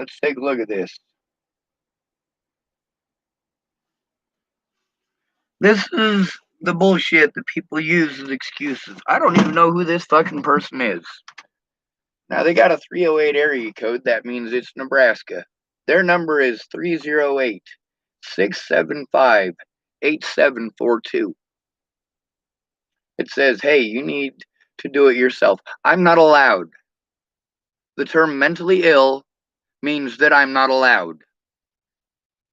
Let's take a look at this. This is the bullshit that people use as excuses. I don't even know who this fucking person is. Now, they got a 308 area code. That means it's Nebraska. Their number is 308 675 8742. It says, hey, you need to do it yourself. I'm not allowed. The term mentally ill means that I'm not allowed.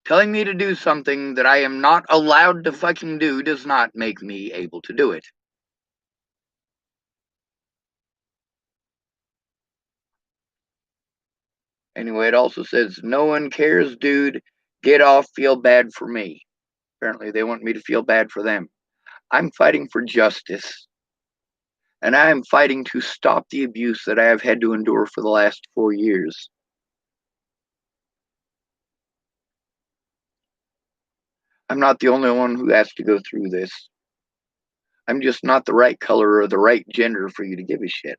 Telling me to do something that I am not allowed to fucking do does not make me able to do it. Anyway, it also says, no one cares, dude. Get off, feel bad for me. Apparently, they want me to feel bad for them. I'm fighting for justice. And I am fighting to stop the abuse that I have had to endure for the last 4 years. I'm not the only one who has to go through this. I'm just not the right color or the right gender for you to give a shit.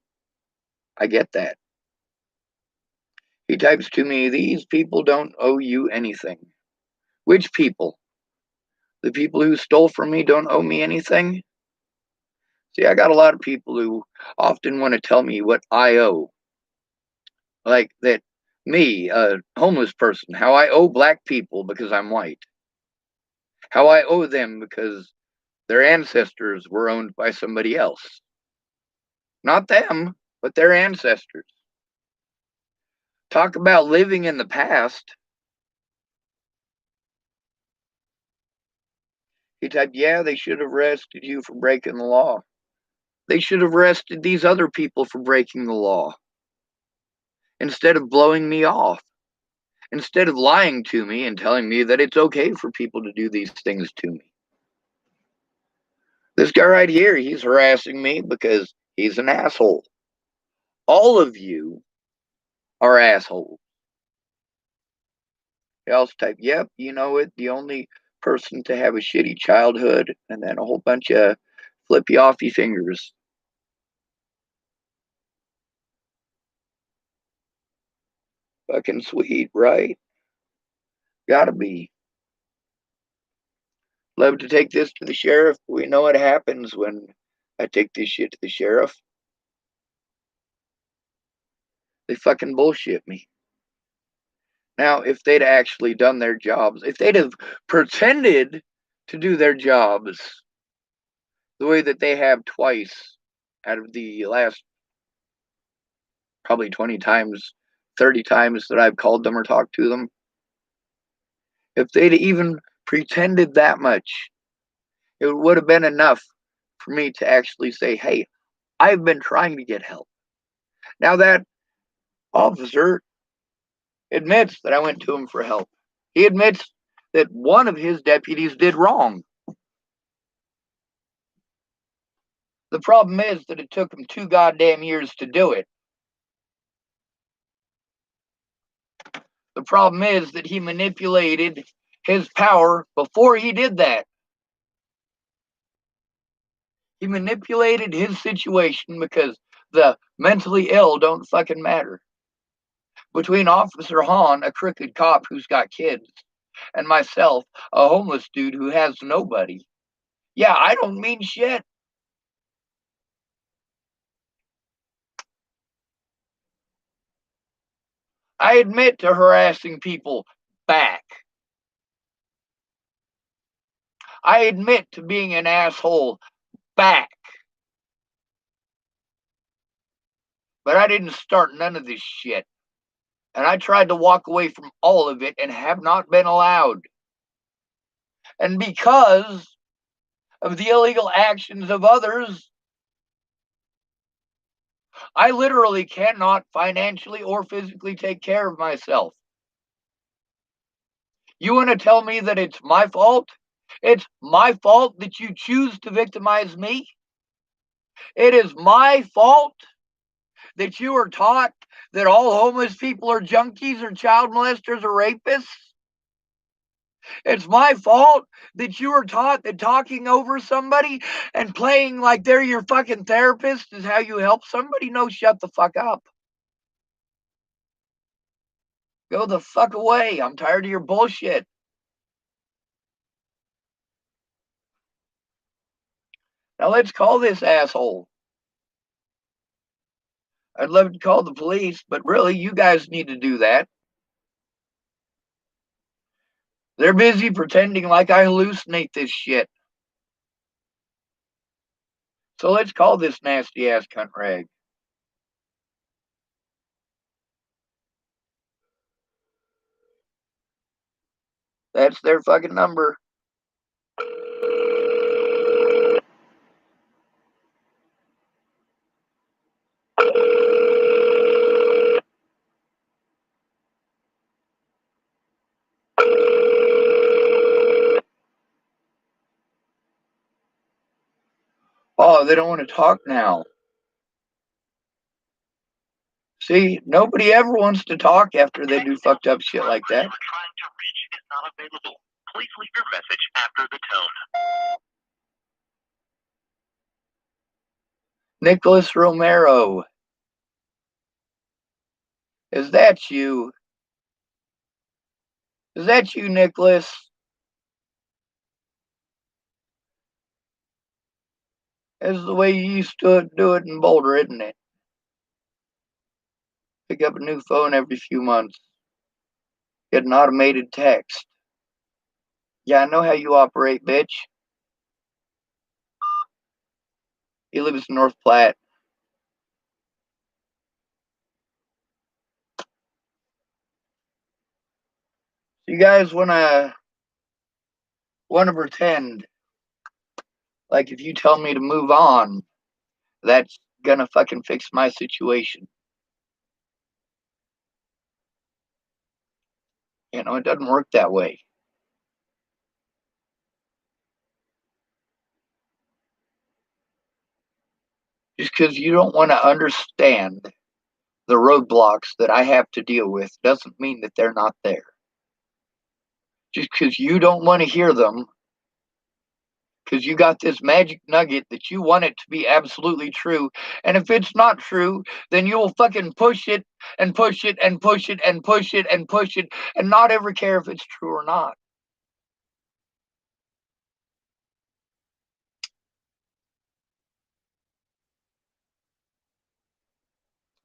I get that. He types to me, these people don't owe you anything. Which people? The people who stole from me don't owe me anything? See, I got a lot of people who often want to tell me what I owe. Like that me, a homeless person, how I owe black people because I'm white. How I owe them because their ancestors were owned by somebody else. Not them, but their ancestors. Talk about living in the past. He typed, yeah, they should have arrested you for breaking the law. They should have arrested these other people for breaking the law. Instead of blowing me off. Instead of lying to me and telling me that it's okay for people to do these things to me. This guy right here, he's harassing me because he's an asshole. All of you are assholes. He also typed, yep, you know it, the only person to have a shitty childhood, and then a whole bunch of flippy offy fingers. Fucking sweet, right? Gotta be. Love to take this to the sheriff. We know what happens when I take this shit to the sheriff. They fucking bullshit me. Now, if they'd actually done their jobs, if they'd have pretended to do their jobs the way that they have twice out of the last probably 20 times, 30 times that I've called them or talked to them, if they'd even pretended that much, it would have been enough for me to actually say, hey, I've been trying to get help. Now, that officer admits that I went to him for help. He admits that one of his deputies did wrong. The problem is that it took him 2 goddamn years to do it. The problem is that he manipulated his power before he did that. He manipulated his situation because the mentally ill don't fucking matter. Between Officer Hahn, a crooked cop who's got kids, and myself, a homeless dude who has nobody. Yeah, I don't mean shit. I admit to harassing people back. I admit to being an asshole back. But I didn't start none of this shit. And I tried to walk away from all of it and have not been allowed. And because of the illegal actions of others, I literally cannot financially or physically take care of myself. You want to tell me that it's my fault? It's my fault that you choose to victimize me? It is my fault that you are taught that all homeless people are junkies or child molesters or rapists? It's my fault that you were taught that talking over somebody and playing like they're your fucking therapist is how you help somebody? No, shut the fuck up. Go the fuck away. I'm tired of your bullshit. Now let's call this asshole. I'd love to call the police, but really, you guys need to do that. They're busy pretending like I hallucinate this shit. So let's call this nasty ass cunt rag. That's their fucking number. Oh, they don't want to talk now. See, nobody ever wants to talk after they do fucked up shit like that. Trying to reach is not available. Please leave your message after the tone. Nicholas Romero. Is that you? Is that you, Nicholas? Is the way you used to do it in Boulder, isn't it? Pick up a new phone every few months. Get an automated text. Yeah, I know how you operate, bitch. He lives in North Platte. You guys wanna pretend like if you tell me to move on, that's gonna fucking fix my situation. You know, it doesn't work that way. Just because you don't want to understand the roadblocks that I have to deal with doesn't mean that they're not there. Just because you don't want to hear them, because you got this magic nugget that you want it to be absolutely true. And if it's not true, then you'll fucking push it and push it and push it and push it and push it and not ever care if it's true or not.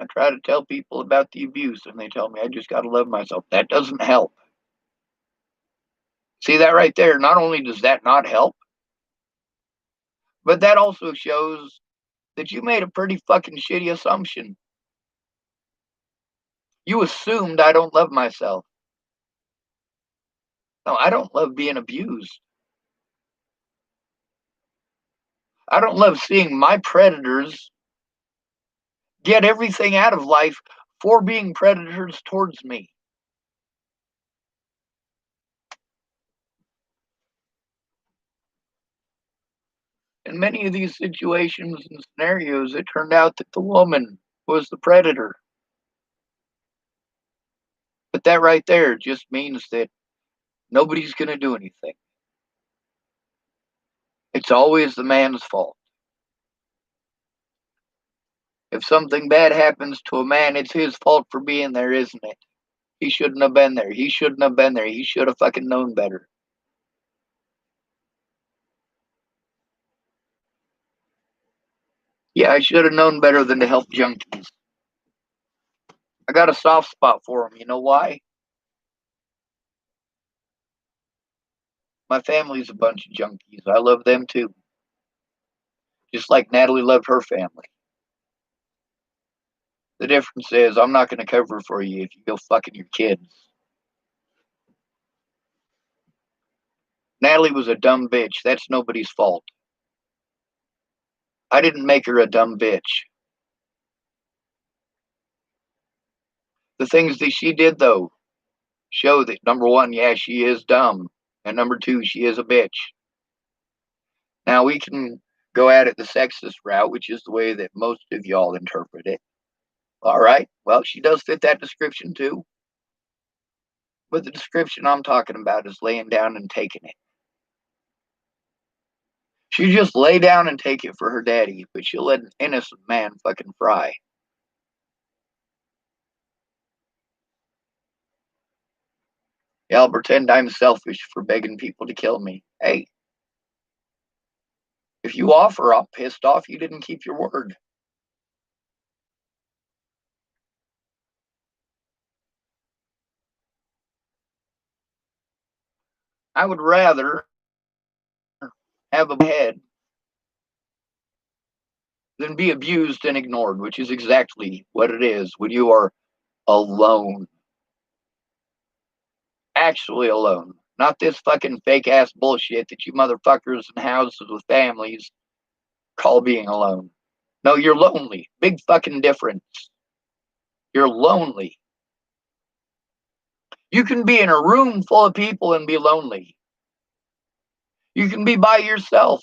I try to tell people about the abuse and they tell me I just got to love myself. That doesn't help. See that right there? Not only does that not help, but that also shows that you made a pretty fucking shitty assumption. You assumed I don't love myself. No, I don't love being abused. I don't love seeing my predators get everything out of life for being predators towards me. In many of these situations and scenarios, it turned out that the woman was the predator. But that right there just means that nobody's going to do anything. It's always the man's fault. If something bad happens to a man, it's his fault for being there, isn't it? He shouldn't have been there. He shouldn't have been there. He should have fucking known better. Yeah, I should have known better than to help junkies. I got a soft spot for them. You know why? My family's a bunch of junkies. I love them too. Just like Natalie loved her family. The difference is I'm not going to cover for you if you go fucking your kids. Natalie was a dumb bitch. That's nobody's fault. I didn't make her a dumb bitch. The things that she did, though, show that number one, yeah, she is dumb. And number two, she is a bitch. Now we can go at it the sexist route, which is the way that most of y'all interpret it. All right. Well, she does fit that description too. But the description I'm talking about is laying down and taking it. She just lay down and take it for her daddy, but she'll let an innocent man fucking fry. Yeah, I'll pretend I'm selfish for begging people to kill me. Hey, if you offer, I'm pissed off you didn't keep your word. I would rather have a head than be abused and ignored, which is exactly what it is when you are alone. Actually alone. Not this fucking fake ass bullshit that you motherfuckers in houses with families call being alone. No, you're lonely. Big fucking difference. You're lonely. You can be in a room full of people and be lonely. You can be by yourself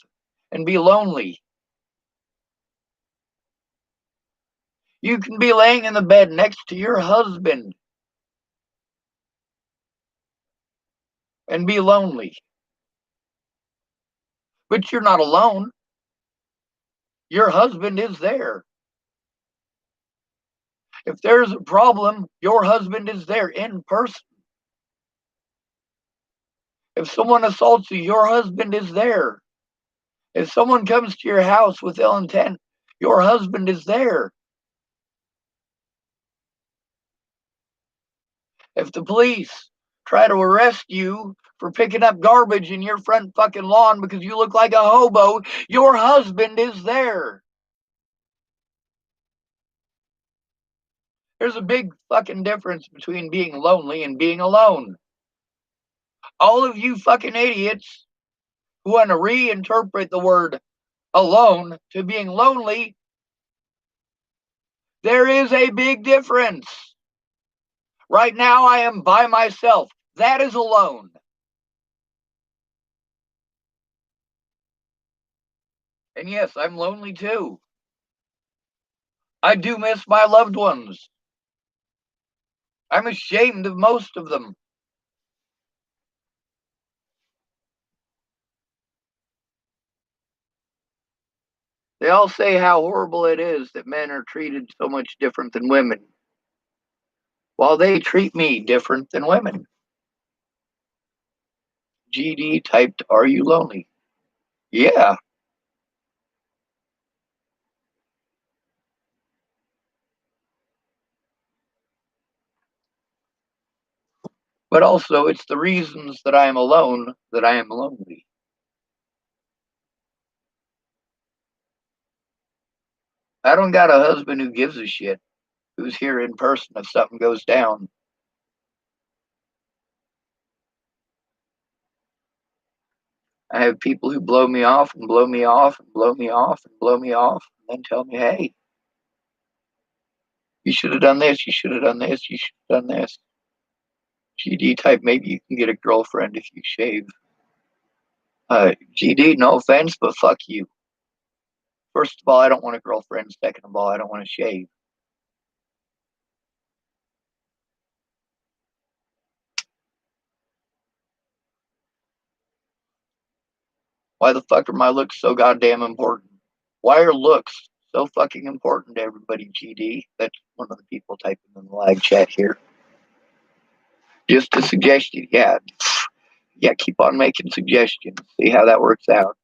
and be lonely. You can be laying in the bed next to your husband and be lonely. But you're not alone. Your husband is there. If there's a problem, your husband is there in person. If someone assaults you, your husband is there. If someone comes to your house with ill intent, your husband is there. If the police try to arrest you for picking up garbage in your front fucking lawn because you look like a hobo, your husband is there. There's a big fucking difference between being lonely and being alone. All of you fucking idiots who want to reinterpret the word alone to being lonely, there is a big difference. Right now, I am by myself. That is alone. And yes, I'm lonely too. I do miss my loved ones. I'm ashamed of most of them. They all say how horrible it is that men are treated so much different than women, while they treat me different than women. GD typed, "Are you lonely?" Yeah, but also it's the reasons that I am alone that I am lonely. I don't got a husband who gives a shit, who's here in person if something goes down. I have people who blow me off and blow me off and blow me off and blow me off and then tell me, hey, you should have done this, you should have done this, you should have done this. GD type, maybe you can get a girlfriend if you shave. GD, no offense, but fuck you. First of all, I don't want a girlfriend. Second of all, I don't want to shave. Why the fuck are my looks so goddamn important? Why are looks so fucking important to everybody, GD? That's one of the people typing in the live chat here. Just a suggestion. Yeah. Yeah, keep on making suggestions. See how that works out.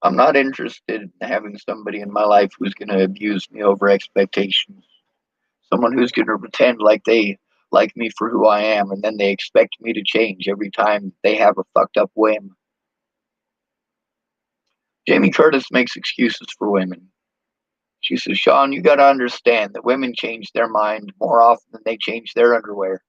I'm not interested in having somebody in my life who's going to abuse me over expectations. Someone who's going to pretend like they like me for who I am and then they expect me to change every time they have a fucked up whim. Jamie Curtis makes excuses for women. She says, Sean, you got to understand that women change their mind more often than they change their underwear.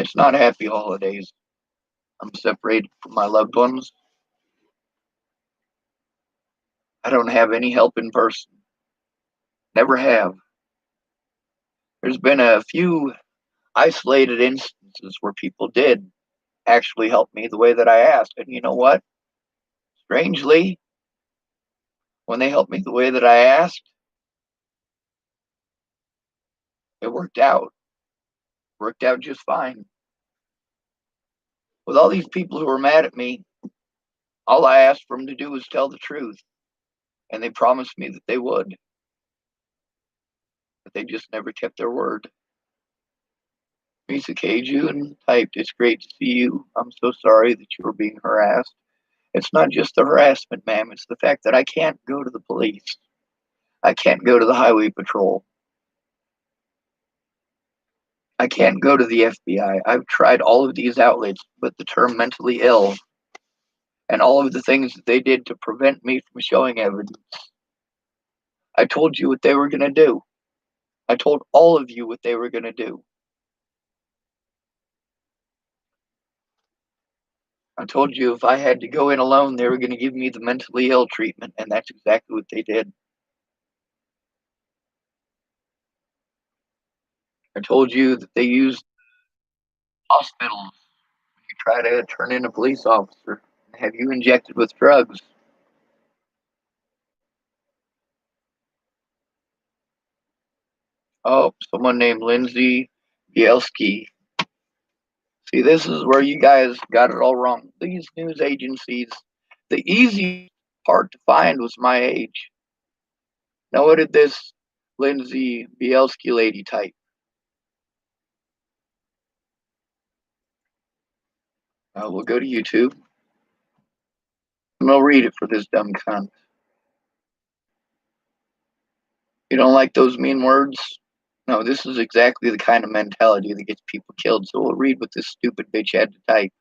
It's not happy holidays. I'm separated from my loved ones. I don't have any help in person. Never have. There's been a few isolated instances where people did actually help me the way that I asked. And you know what? Strangely, when they helped me the way that I asked, it worked out Worked out just fine. With all these people who were mad at me, all I asked for them to do was tell the truth. And they promised me that they would. But they just never kept their word. Misa Keiju typed, "It's great to see you. I'm so sorry that you were being harassed. It's not just the harassment, ma'am. It's the fact that I can't go to the police. I can't go to the highway patrol. I can't go to the FBI. I've tried all of these outlets, but the term mentally ill and all of the things that they did to prevent me from showing evidence. I told you what they were going to do. I told all of you what they were going to do. I told you if I had to go in alone, they were going to give me the mentally ill treatment, and that's exactly what they did. I told you that they used hospitals when you try to turn in a police officer and have you injected with drugs. Oh, someone named Lindsay Bielski. See, this is where you guys got it all wrong. These news agencies, the easy part to find was my age. Now, what did this Lindsay Bielski lady type? We'll go to YouTube and we'll read it for this dumb cunt. You don't like those mean words? No, this is exactly the kind of mentality that gets people killed. So we'll read what this stupid bitch had to type.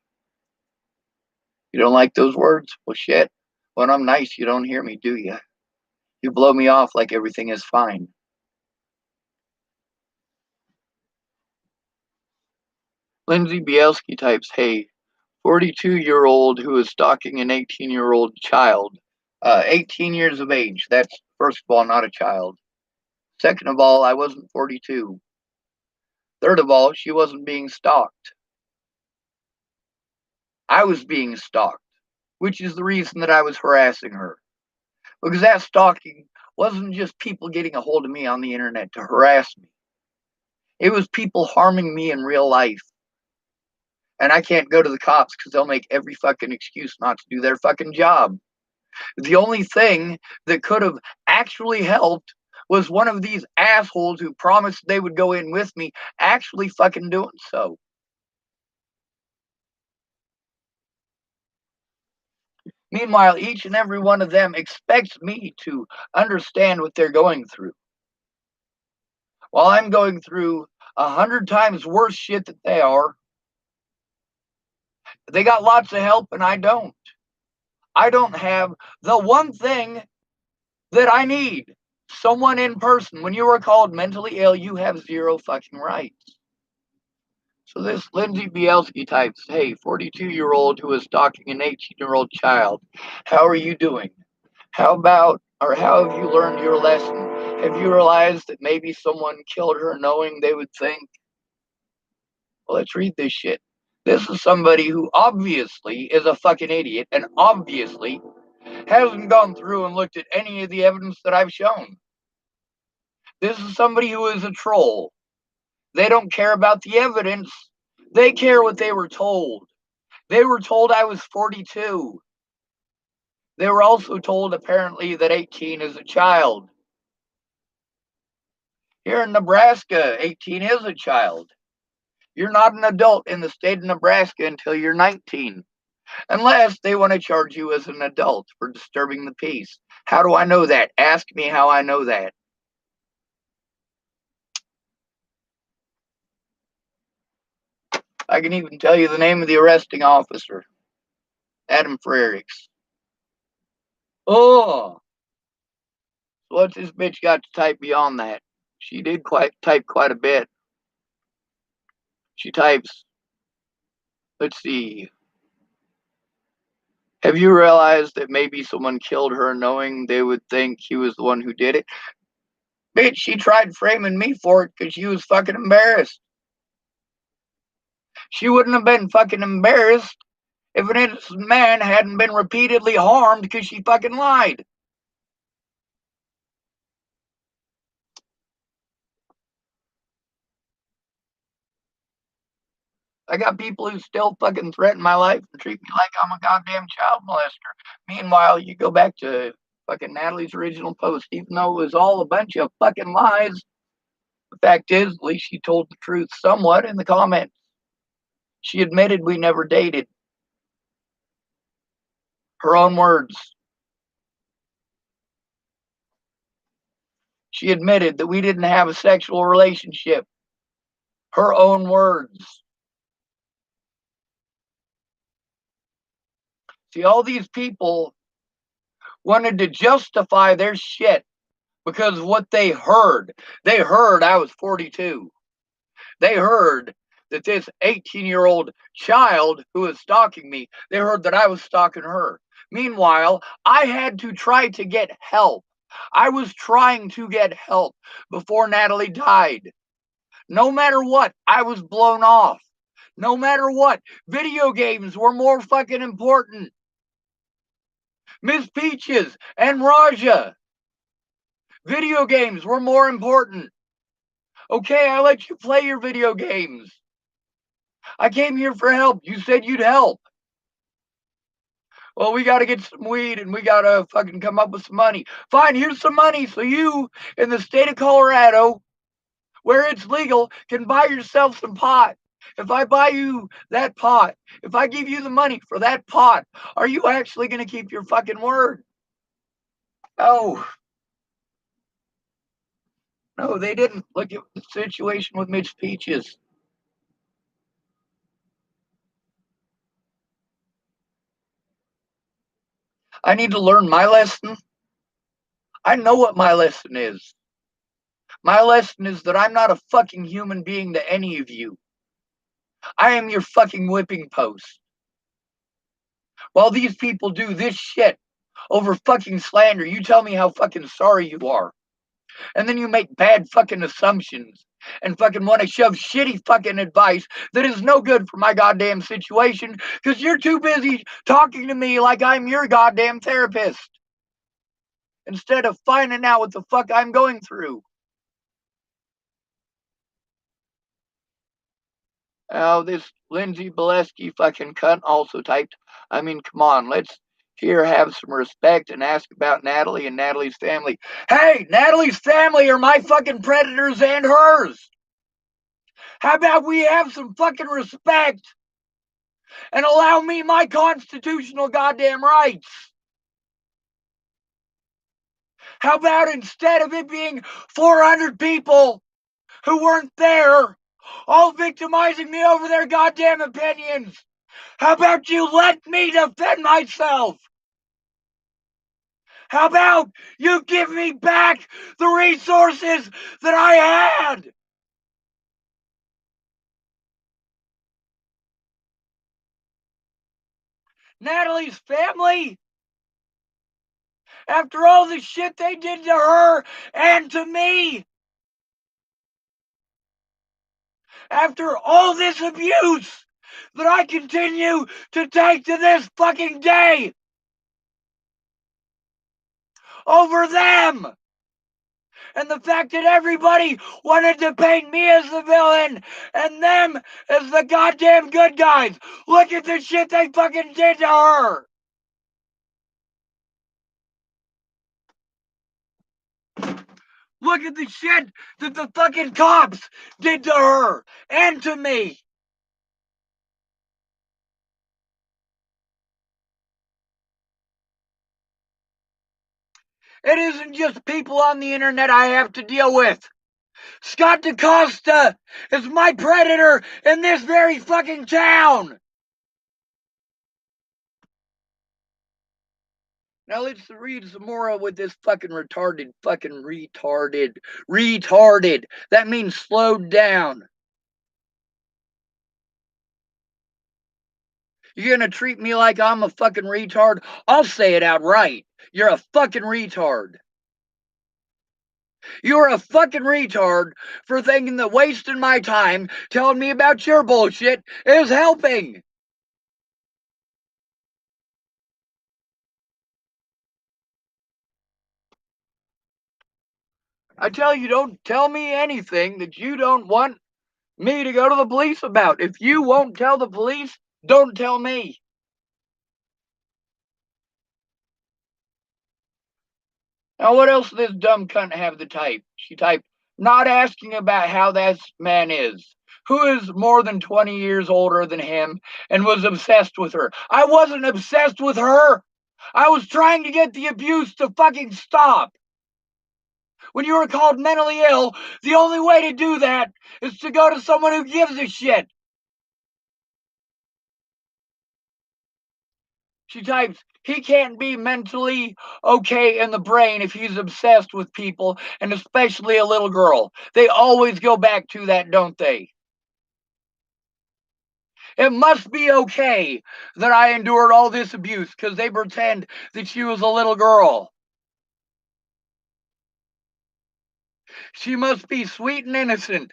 You don't like those words? Well, shit. When I'm nice, you don't hear me, do you? You blow me off like everything is fine. Lindsay Bielski types, "Hey, 42-year-old who is stalking an 18-year-old child. 18 years of age. That's, first of all, not a child. Second of all, I wasn't 42. Third of all, she wasn't being stalked. I was being stalked, which is the reason that I was harassing her. Because that stalking wasn't just people getting a hold of me on the internet to harass me. It was people harming me in real life. And I can't go to the cops because they'll make every fucking excuse not to do their fucking job. The only thing that could have actually helped was one of these assholes who promised they would go in with me actually fucking doing so. Meanwhile, each and every one of them expects me to understand what they're going through. While I'm going through 100 times worse shit that they are, they got lots of help and I don't. I don't have the one thing that I need. Someone in person. When you are called mentally ill, you have zero fucking rights. So this Lindsay Bielski types, "Hey, 42-year-old who is stalking an 18-year-old child. How are you doing? How about, or how have you learned your lesson? Have you realized that maybe someone killed her knowing they would think?" Well, let's read this shit. This is somebody who obviously is a fucking idiot and obviously hasn't gone through and looked at any of the evidence that I've shown. This is somebody who is a troll. They don't care about the evidence. They care what they were told. They were told I was 42. They were also told apparently that 18 is a child. Here in Nebraska, 18 is a child. You're not an adult in the state of Nebraska until you're 19, unless they want to charge you as an adult for disturbing the peace. How do I know that? Ask me how I know that. I can even tell you the name of the arresting officer, Adam Frericks. Oh, what's this bitch got to type beyond that? She did type quite a bit. She types, let's see. Have you realized that maybe someone killed her knowing they would think he was the one who did it? Bitch, she tried framing me for it because she was fucking embarrassed. She wouldn't have been fucking embarrassed if an innocent man hadn't been repeatedly harmed because she fucking lied. I got people who still fucking threaten my life and treat me like I'm a goddamn child molester. Meanwhile, you go back to fucking Natalie's original post, even though it was all a bunch of fucking lies. The fact is, at least she told the truth somewhat in the comments. She admitted we never dated. Her own words. She admitted that we didn't have a sexual relationship. Her own words. See, all these people wanted to justify their shit because of what they heard. They heard I was 42. They heard that this 18-year-old child who was stalking me, they heard that I was stalking her. Meanwhile, I had to try to get help. I was trying to get help before Natalie died. No matter what, I was blown off. No matter what, video games were more fucking important. Miss Peaches and Raja. Video games were more important. Okay, I let you play your video games. I came here for help. You said you'd help. Well, we got to get some weed and we got to fucking come up with some money. Fine, here's some money so you, in the state of Colorado, where it's legal, can buy yourself some pot. If I buy you that pot, if I give you the money for that pot, are you actually going to keep your fucking word? Oh, no, they didn't. Look at the situation with Mitch Peaches. I need to learn my lesson. I know what my lesson is. My lesson is that I'm not a fucking human being to any of you. I am your fucking whipping post. While these people do this shit over fucking slander, you tell me how fucking sorry you are. And then you make bad fucking assumptions and fucking want to shove shitty fucking advice that is no good for my goddamn situation because you're too busy talking to me like I'm your goddamn therapist instead of finding out what the fuck I'm going through. Oh, this Lindsay Bolesky fucking cunt also typed, I mean, come on, let's here have some respect and ask about Natalie and Natalie's family. Hey, Natalie's family are my fucking predators and hers. How about we have some fucking respect and allow me my constitutional goddamn rights? How about instead of it being 400 people who weren't there, all victimizing me over their goddamn opinions, how about you let me defend myself? How about you give me back the resources that I had? Natalie's family, after all the shit they did to her and to me, after all this abuse that I continue to take to this fucking day over them, and the fact that everybody wanted to paint me as the villain and them as the goddamn good guys. Look at the shit they fucking did to her. Look at the shit that the fucking cops did to her and to me. It isn't just people on the internet I have to deal with. Scott DaCosta is my predator in this very fucking town. Now let's read some more with this fucking retarded. That means slowed down. You're gonna treat me like I'm a fucking retard? I'll say it outright. You're a fucking retard. You're a fucking retard for thinking that wasting my time telling me about your bullshit is helping. I tell you, don't tell me anything that you don't want me to go to the police about. If you won't tell the police, don't tell me. Now, what else does this dumb cunt have to type? She typed, not asking about how that man is, who is more than 20 years older than him and was obsessed with her. I wasn't obsessed with her. I was trying to get the abuse to fucking stop. When you are called mentally ill, the only way to do that is to go to someone who gives a shit. She types, he can't be mentally okay in the brain if he's obsessed with people, and especially a little girl. They always go back to that, don't they? It must be okay that I endured all this abuse because they pretend that she was a little girl. She must be sweet and innocent.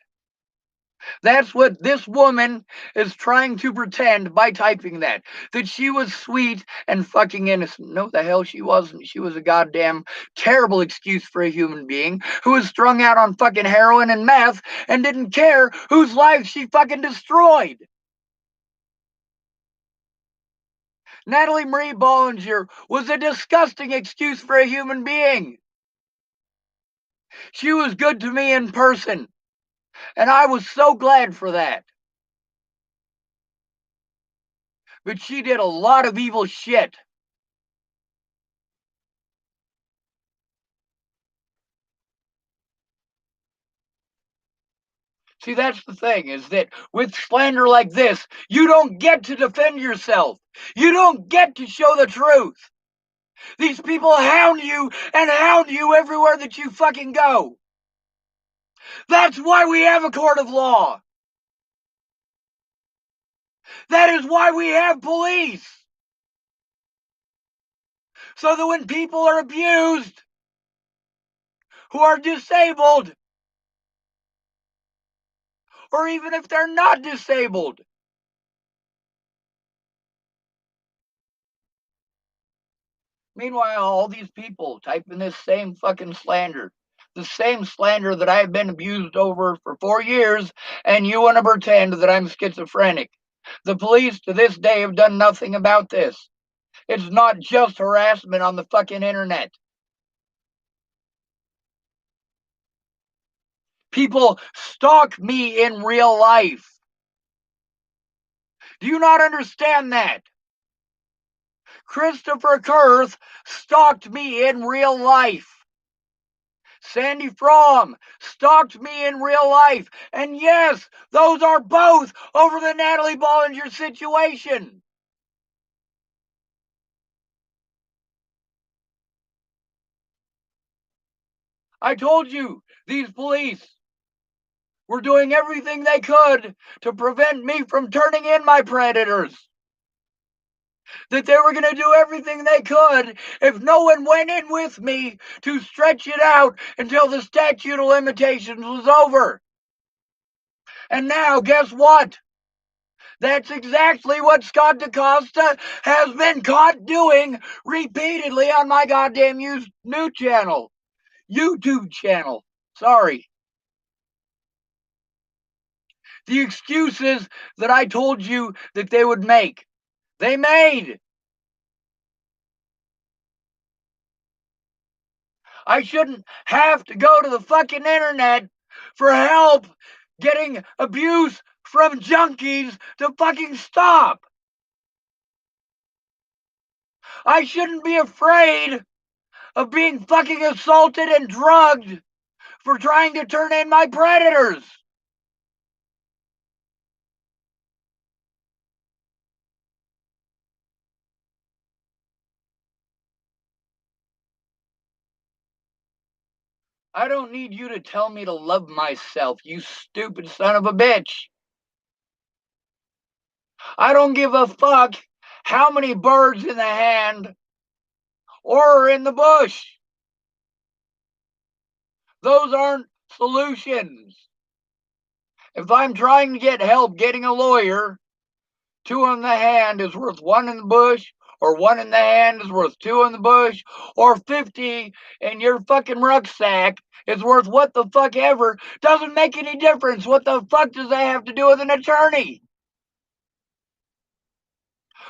That's what this woman is trying to pretend by typing that she was sweet and fucking innocent. No, the hell she wasn't. She was a goddamn terrible excuse for a human being who was strung out on fucking heroin and meth and didn't care whose life she fucking destroyed. Natalie Marie Bollinger was a disgusting excuse for a human being. She was good to me in person, and I was so glad for that. But she did a lot of evil shit. See, that's the thing, is that with slander like this, you don't get to defend yourself. You don't get to show the truth. These people hound you and hound you everywhere that you fucking go. That's why we have a court of law. That is why we have police. So that when people are abused, who are disabled, or even if they're not disabled, meanwhile, all these people typing this same fucking slander, the same slander that I've been abused over for 4 years, and you want to pretend that I'm schizophrenic. The police to this day have done nothing about this. It's not just harassment on the fucking internet. People stalk me in real life. Do you not understand that? Christopher Kurth stalked me in real life. Sandy Fromm stalked me in real life. And yes, those are both over the Natalie Bollinger situation. I told you, these police were doing everything they could to prevent me from turning in my predators. That they were going to do everything they could if no one went in with me to stretch it out until the statute of limitations was over. And now, guess what? That's exactly what Scott DaCosta has been caught doing repeatedly on my goddamn new channel. YouTube channel. Sorry. The excuses that I told you that they would make, they made. I shouldn't have to go to the fucking internet for help getting abuse from junkies to fucking stop. I shouldn't be afraid of being fucking assaulted and drugged for trying to turn in my predators. I don't need you to tell me to love myself, you stupid son of a bitch. I don't give a fuck how many birds in the hand or in the bush. Those aren't solutions. If I'm trying to get help getting a lawyer, two in the hand is worth one in the bush, or one in the hand is worth two in the bush, or 50 in your fucking rucksack is worth what the fuck ever, doesn't make any difference. What the fuck does that have to do with an attorney?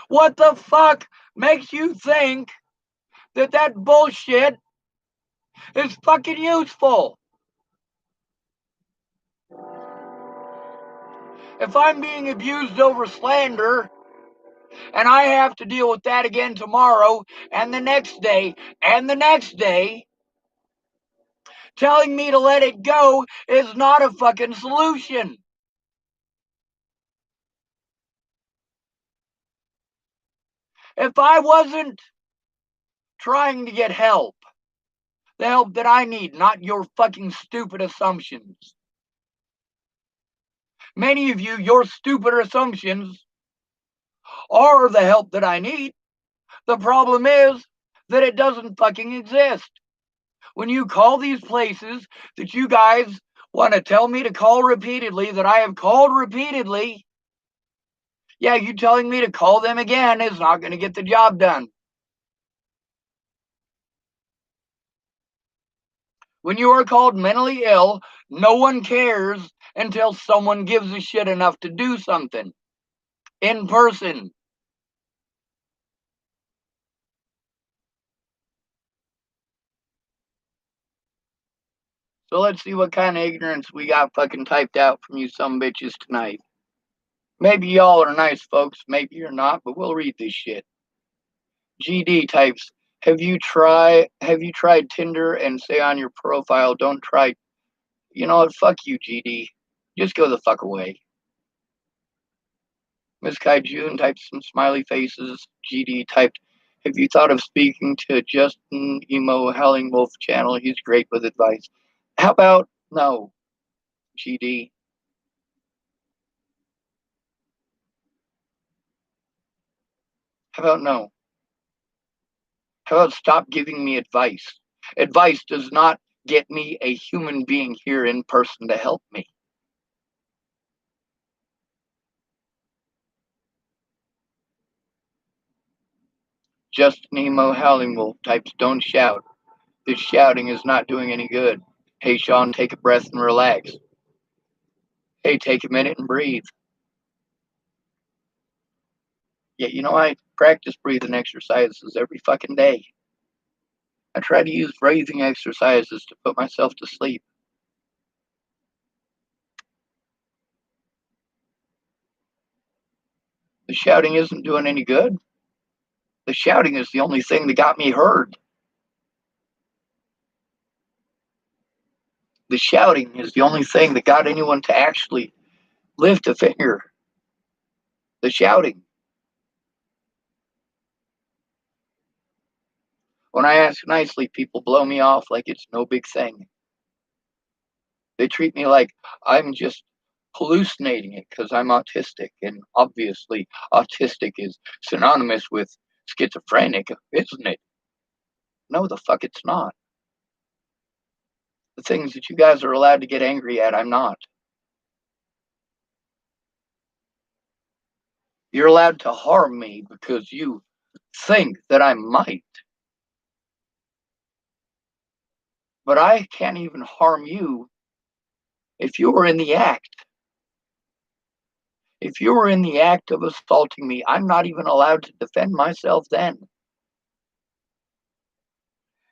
What the fuck makes you think that that bullshit is fucking useful? If I'm being abused over slander, and I have to deal with that again tomorrow, and the next day, and the next day, telling me to let it go is not a fucking solution. If I wasn't trying to get help, the help that I need, not your fucking stupid assumptions. Many of you, your stupid assumptions are the help that I need. The problem is that it doesn't fucking exist. When you call these places that you guys want to tell me to call repeatedly, that I have called repeatedly, yeah, you telling me to call them again is not going to get the job done. When you are called mentally ill, no one cares until someone gives a shit enough to do something in person. So let's see what kind of ignorance we got fucking typed out from you some bitches tonight. Maybe y'all are nice folks, maybe you're not, but we'll read this shit. GD types, have you tried Tinder and say on your profile, don't try, you know what, fuck you, GD. Just go the fuck away. Miss Kai June typed some smiley faces. GD typed, have you thought of speaking to Justin Emo Howling Wolf channel? He's great with advice. How about no, GD? How about no? How about stop giving me advice? Advice does not get me a human being here in person to help me. Just Nemo Howling Wolf types, don't shout. This shouting is not doing any good. Hey, Sean, take a breath and relax. Hey, take a minute and breathe. Yeah, you know, I practice breathing exercises every fucking day. I try to use breathing exercises to put myself to sleep. The shouting isn't doing any good. The shouting is the only thing that got me heard. The shouting is the only thing that got anyone to actually lift a finger. The shouting. When I ask nicely, people blow me off like it's no big thing. They treat me like I'm just hallucinating it because I'm autistic. And obviously, autistic is synonymous with schizophrenic, isn't it? No, the fuck it's not. The things that you guys are allowed to get angry at, I'm not. You're allowed to harm me because you think that I might. But I can't even harm you if you were in the act. If you were in the act of assaulting me, I'm not even allowed to defend myself then.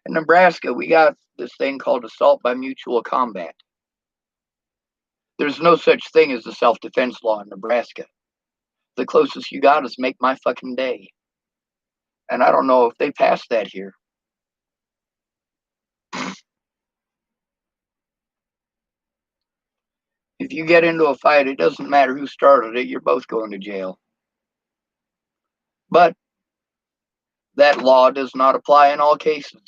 In Nebraska, we got this thing called assault by mutual combat. There's no such thing as a self-defense law in Nebraska. The closest you got is make my fucking day. And I don't know if they passed that here. If you get into a fight, it doesn't matter who started it, you're both going to jail. But that law does not apply in all cases.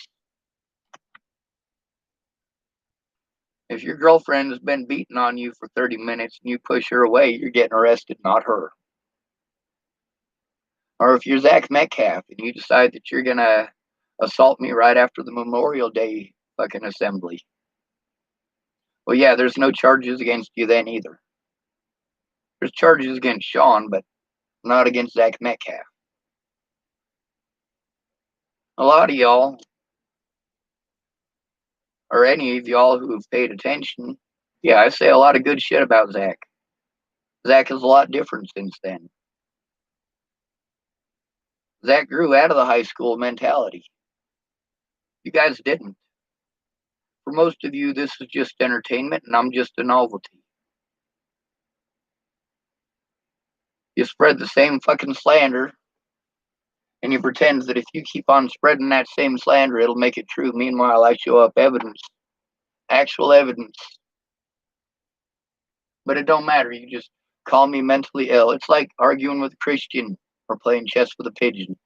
If your girlfriend has been beating on you for 30 minutes and you push her away, you're getting arrested, not her. Or if you're Zach Metcalf and you decide that you're going to assault me right after the Memorial Day fucking assembly, well, yeah, there's no charges against you then either. There's charges against Sean, but not against Zach Metcalf. A lot of y'all, or any of y'all who have paid attention, yeah, I say a lot of good shit about Zach. Zach is a lot different since then. Zach grew out of the high school mentality. You guys didn't. For most of you, this is just entertainment, and I'm just a novelty. You spread the same fucking slander, and you pretend that if you keep on spreading that same slander, it'll make it true. Meanwhile, I show up evidence, actual evidence. But it don't matter. You just call me mentally ill. It's like arguing with a Christian or playing chess with a pigeon.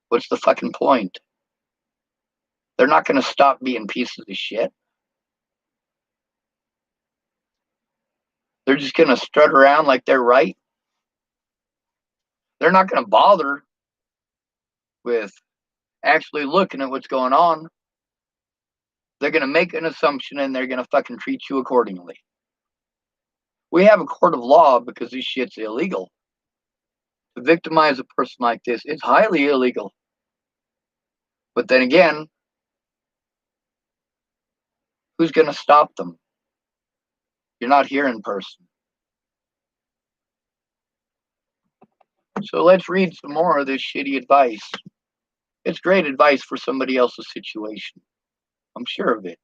What's the fucking point? They're not going to stop being pieces of shit. They're just going to strut around like they're right. They're not going to bother with actually looking at what's going on. They're going to make an assumption and they're going to fucking treat you accordingly. We have a court of law because this shit's illegal. To victimize a person like this is highly illegal. But then again, who's going to stop them? You're not here in person. So let's read some more of this shitty advice. It's great advice for somebody else's situation. I'm sure of it.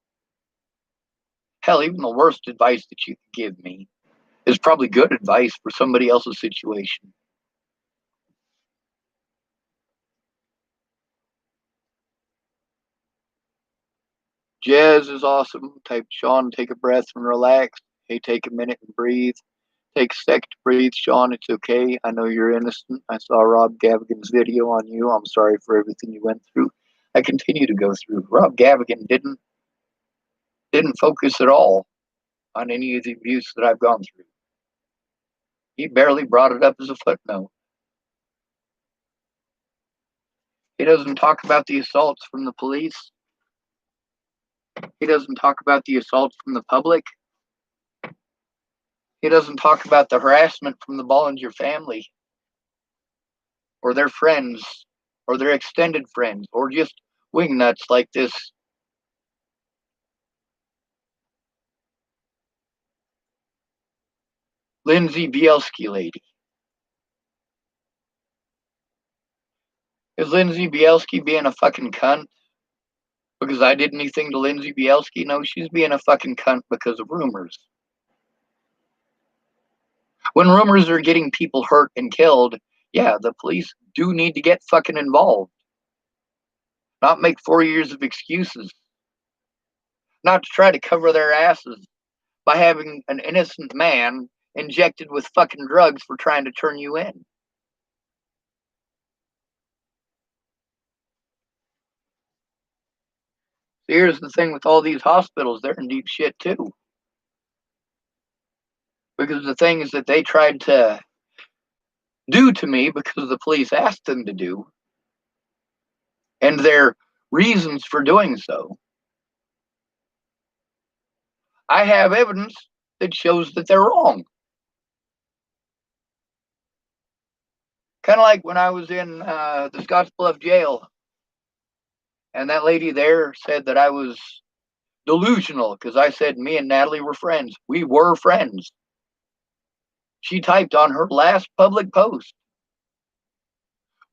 Hell, even the worst advice that you could give me is probably good advice for somebody else's situation. Jazz is awesome. Type Sean, take a breath and relax. Hey, take a minute and breathe. Take a sec to breathe, Sean. It's okay. I know you're innocent. I saw Rob Gavigan's video on you. I'm sorry for everything you went through. I continue to go through. Rob Gavigan didn't focus at all on any of the abuse that I've gone through. He barely brought it up as a footnote. He doesn't talk about the assaults from the police. He doesn't talk about the assaults from the public. He doesn't talk about the harassment from the Bollinger family or their friends or their extended friends or just wingnuts like this Lindsay Bielski lady. Is Lindsay Bielski being a fucking cunt because I did anything to Lindsay Bielski? No, she's being a fucking cunt because of rumors. When rumors are getting people hurt and killed, yeah, the police do need to get fucking involved. Not make 4 years of excuses. Not to try to cover their asses by having an innocent man injected with fucking drugs for trying to turn you in. So here's the thing with all these hospitals, they're in deep shit too. Because the things that they tried to do to me because the police asked them to do, and their reasons for doing so, I have evidence that shows that they're wrong. Kind of like when I was in the Scottsbluff jail, and that lady there said that I was delusional because I said me and Natalie were friends. We were friends. She typed on her last public post,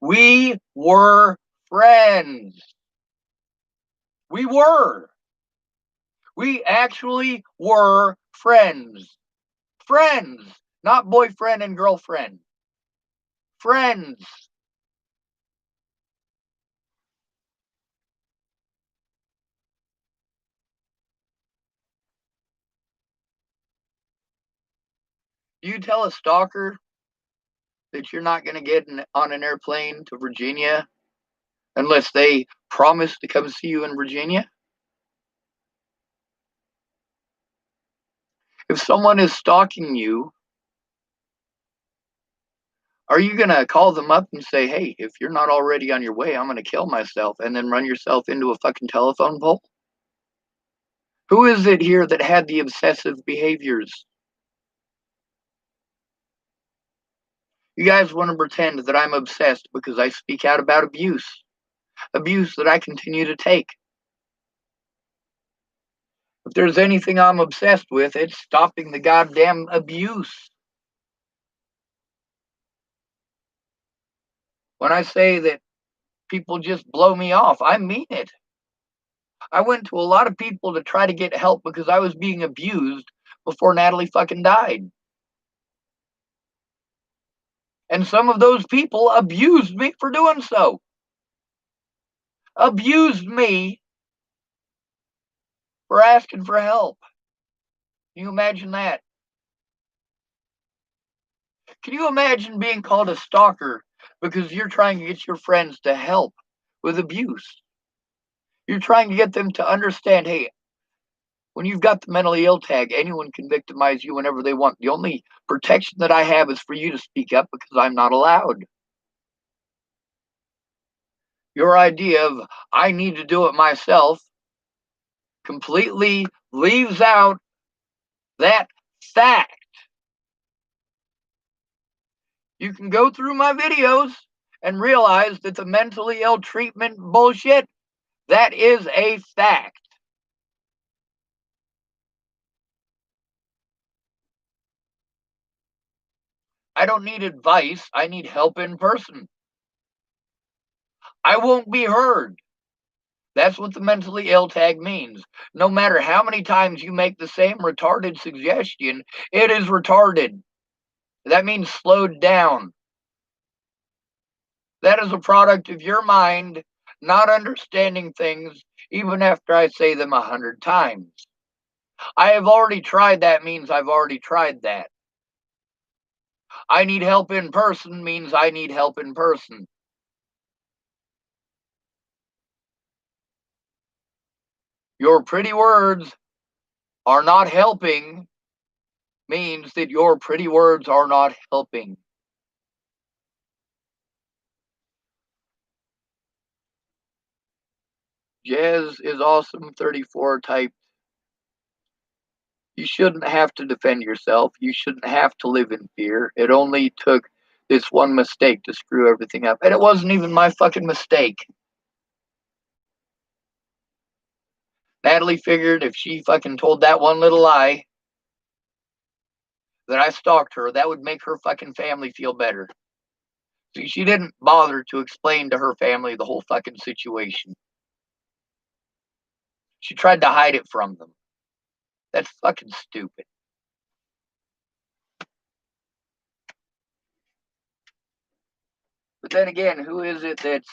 we were friends. We were. We actually were friends. Friends, not boyfriend and girlfriend. Friends. You tell a stalker that you're not going to get on an airplane to Virginia unless they promise to come see you in Virginia? If someone is stalking you, are you going to call them up and say, hey, if you're not already on your way, I'm going to kill myself, and then run yourself into a fucking telephone pole? Who is it here that had the obsessive behaviors? You guys want to pretend that I'm obsessed because I speak out about abuse that I continue to take. If there's anything I'm obsessed with, it's stopping the goddamn abuse. When I say that people just blow me off, I mean it. I went to a lot of people to try to get help because I was being abused before Natalie fucking died. And some of those people abused me for doing so. Abused me for asking for help. Can you imagine that? Can you imagine being called a stalker because you're trying to get your friends to help with abuse? You're trying to get them to understand, hey, when you've got the mentally ill tag, anyone can victimize you whenever they want. The only protection that I have is for you to speak up because I'm not allowed. Your idea of I need to do it myself completely leaves out that fact. You can go through my videos and realize that the mentally ill treatment bullshit, that is a fact. I don't need advice. I need help in person. I won't be heard. That's what the mentally ill tag means. No matter how many times you make the same retarded suggestion, it is retarded. That means slowed down. That is a product of your mind not understanding things even after I say them 100 times. I have already tried that means I've already tried that. I need help in person means I need help in person. Your pretty words are not helping means that your pretty words are not helping. Jazz is awesome 34 type. You shouldn't have to defend yourself. You shouldn't have to live in fear. It only took this one mistake to screw everything up. And it wasn't even my fucking mistake. Natalie figured if she fucking told that one little lie that I stalked her, that would make her fucking family feel better. See, she didn't bother to explain to her family the whole fucking situation. She tried to hide it from them. That's fucking stupid. But then again, who is it that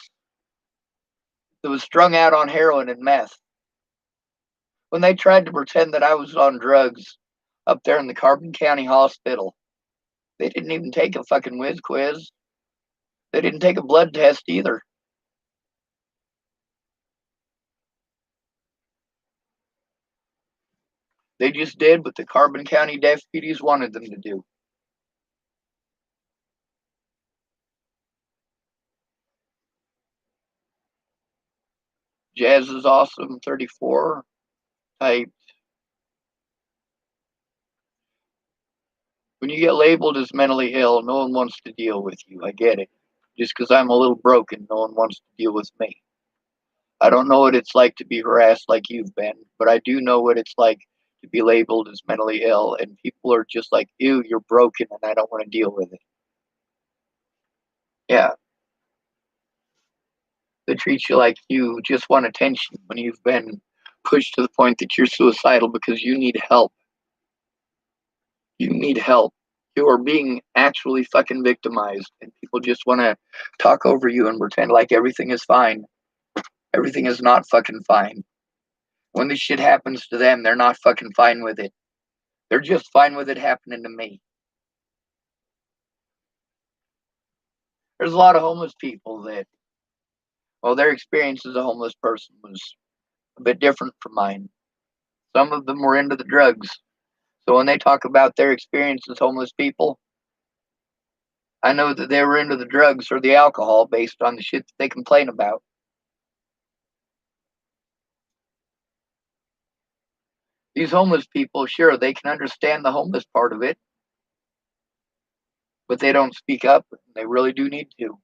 was strung out on heroin and meth? When they tried to pretend that I was on drugs up there in the Carbon County Hospital, they didn't even take a fucking whiz quiz. They didn't take a blood test either. They just did what the Carbon County deputies wanted them to do. Jazz is awesome 34 type. When you get labeled as mentally ill, no one wants to deal with you. I get it. Just because I'm a little broken, no one wants to deal with me. I don't know what it's like to be harassed like you've been, but I do know what it's like to be labeled as mentally ill, and people are just like, ew, you're broken, and I don't want to deal with it. Yeah, they treat you like you just want attention when you've been pushed to the point that you're suicidal because you need help. You need help. You are being actually fucking victimized, and people just want to talk over you and pretend like everything is fine. Everything is not fucking fine. When this shit happens to them, they're not fucking fine with it. They're just fine with it happening to me. There's a lot of homeless people that, well, their experience as a homeless person was a bit different from mine. Some of them were into the drugs. So when they talk about their experience as homeless people, I know that they were into the drugs or the alcohol based on the shit that they complain about. These homeless people, sure, they can understand the homeless part of it, but they don't speak up. They really do need to.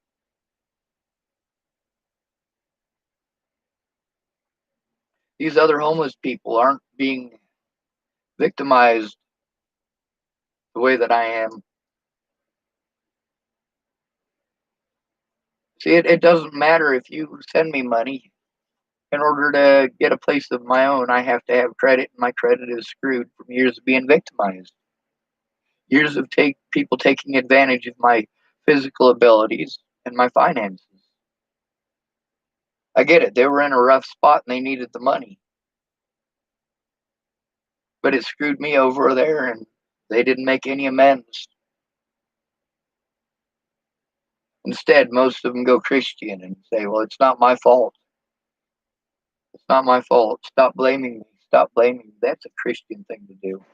These other homeless people aren't being victimized the way that I am. See, it doesn't matter if you send me money. In order to get a place of my own, I have to have credit, and my credit is screwed from years of being victimized. Years of people taking advantage of my physical abilities and my finances. I get it. They were in a rough spot and they needed the money. But it screwed me over there and they didn't make any amends. Instead, most of them go Christian and say, well, it's not my fault. It's not my fault. Stop blaming me. Stop blaming me. That's a Christian thing to do.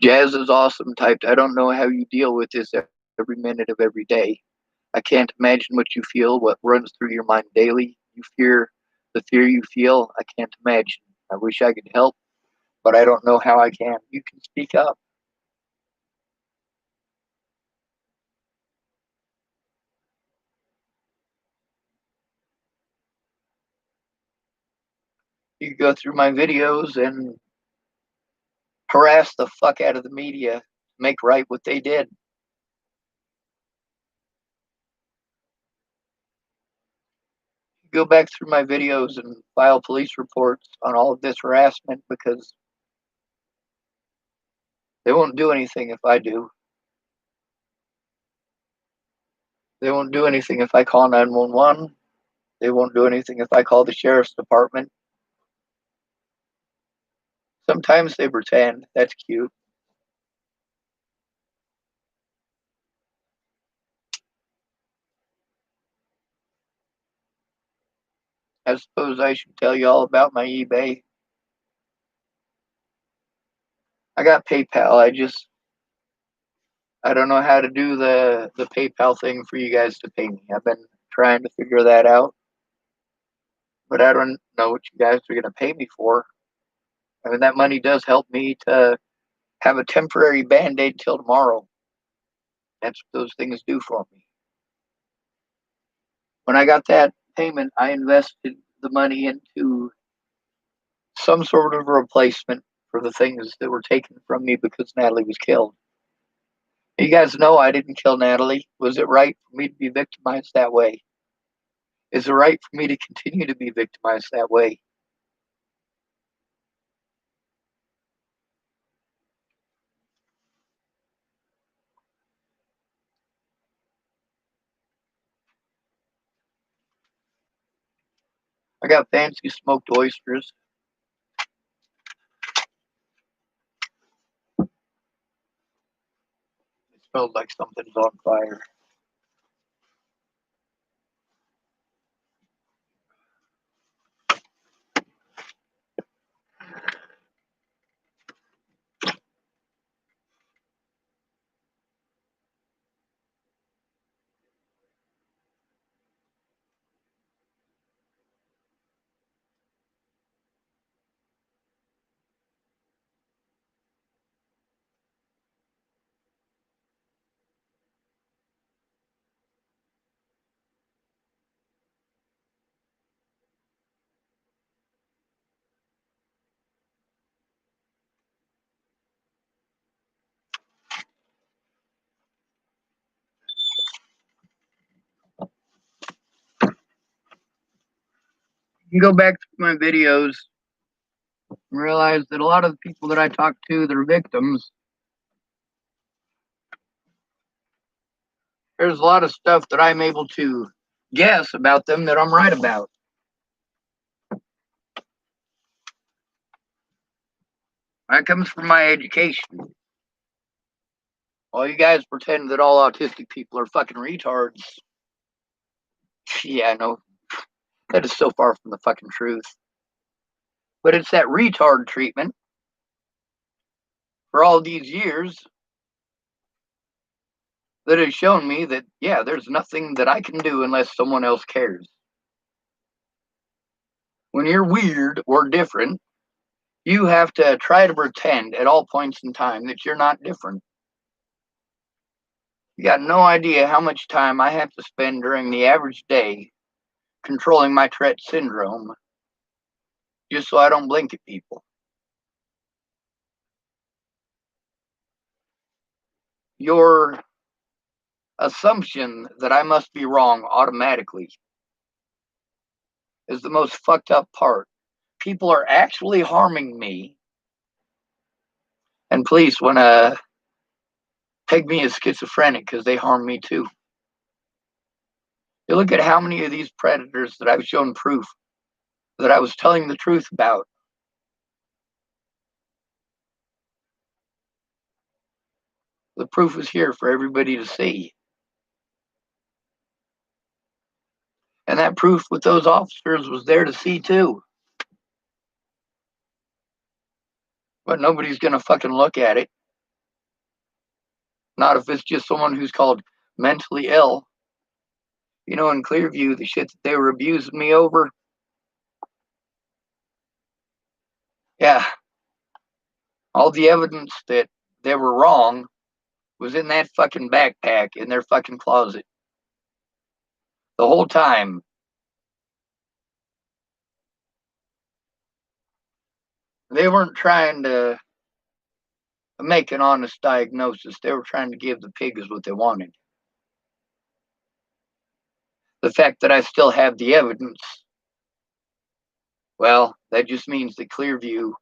Jazz is awesome typed. I don't know how you deal with this every minute of every day. I can't imagine what you feel, what runs through your mind daily. You fear the fear you feel. I can't imagine. I wish I could help, but I don't know how I can. You can speak up. You can go through my videos and harass the fuck out of the media to make right what they did. You go back through my videos and file police reports on all of this harassment because they won't do anything if I do. They won't do anything if I call 911. They won't do anything if I call the sheriff's department. Sometimes they pretend. That's cute. I suppose I should tell you all about my eBay. I got PayPal. I don't know how to do the PayPal thing for you guys to pay me. I've been trying to figure that out, but I don't know what you guys are going to pay me for. I mean, that money does help me to have a temporary band-aid till tomorrow. That's what those things do for me. When I got that payment, I invested the money into some sort of replacement for the things that were taken from me because Natalie was killed. You guys know I didn't kill Natalie. Was it right for me to be victimized that way? Is it right for me to continue to be victimized that way? I got fancy smoked oysters. It smells like something's on fire. You can go back to my videos and realize that a lot of the people that I talk to that are victims, there's a lot of stuff that I'm able to guess about them that I'm right about. That comes from my education. While you guys pretend that all autistic people are fucking retards, yeah, no, that is so far from the fucking truth. But it's that retard treatment for all these years that has shown me that, yeah, there's nothing that I can do unless someone else cares. when you're weird or different, you have to try to pretend at all points in time that you're not different. You got no idea how much time I have to spend during the average day controlling my Tourette syndrome just so I don't blink at people. Your assumption that I must be wrong automatically is the most fucked up part. People are actually harming me, and police want to peg me as schizophrenic because they harm me too. You look at how many of these predators that I've shown proof that I was telling the truth about. The proof is here for everybody to see. And that proof with those officers was there to see too. But nobody's going to fucking look at it. Not if it's just someone who's called mentally ill. You know, in Clearview, the shit that they were abusing me over. Yeah. All the evidence that they were wrong was in that fucking backpack in their fucking closet. The whole time. They weren't trying to make an honest diagnosis. They were trying to give the pigs what they wanted. The fact that I still have the evidence, well, that just means that Clearview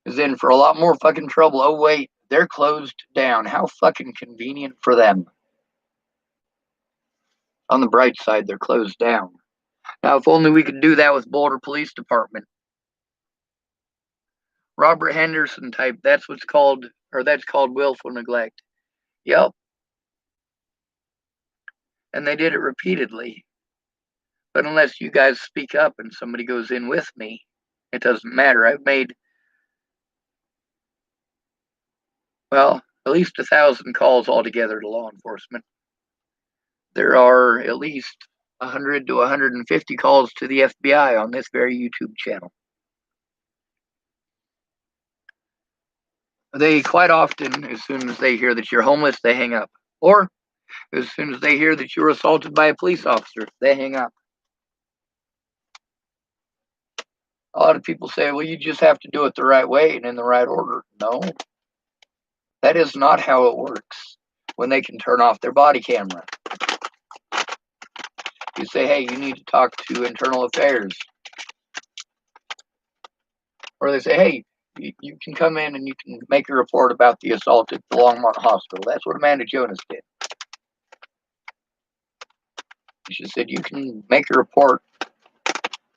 is in for a lot more fucking trouble. Oh, wait, they're closed down. How fucking convenient for them. On the bright side, they're closed down. Now, if only we could do that with Boulder Police Department. Robert Henderson type, that's what's called, or that's called willful neglect. Yep. And they did it repeatedly. But unless you guys speak up and somebody goes in with me, it doesn't matter. I've made, well, at least 1,000 calls altogether to law enforcement. There are at least 100 to 150 calls to the FBI on this very YouTube channel. They quite often, as soon as they hear that you're homeless, they hang up. Or as soon as they hear that you were assaulted by a police officer, they hang up. A lot of people say, well, you just have to do it the right way and in the right order. No, that is not how it works when they can turn off their body camera. You say, hey, you need to talk to internal affairs. Or they say, hey, you can come in and you can make a report about the assault at the Longmont Hospital. That's what Amanda Jonas did. She said, you can make a report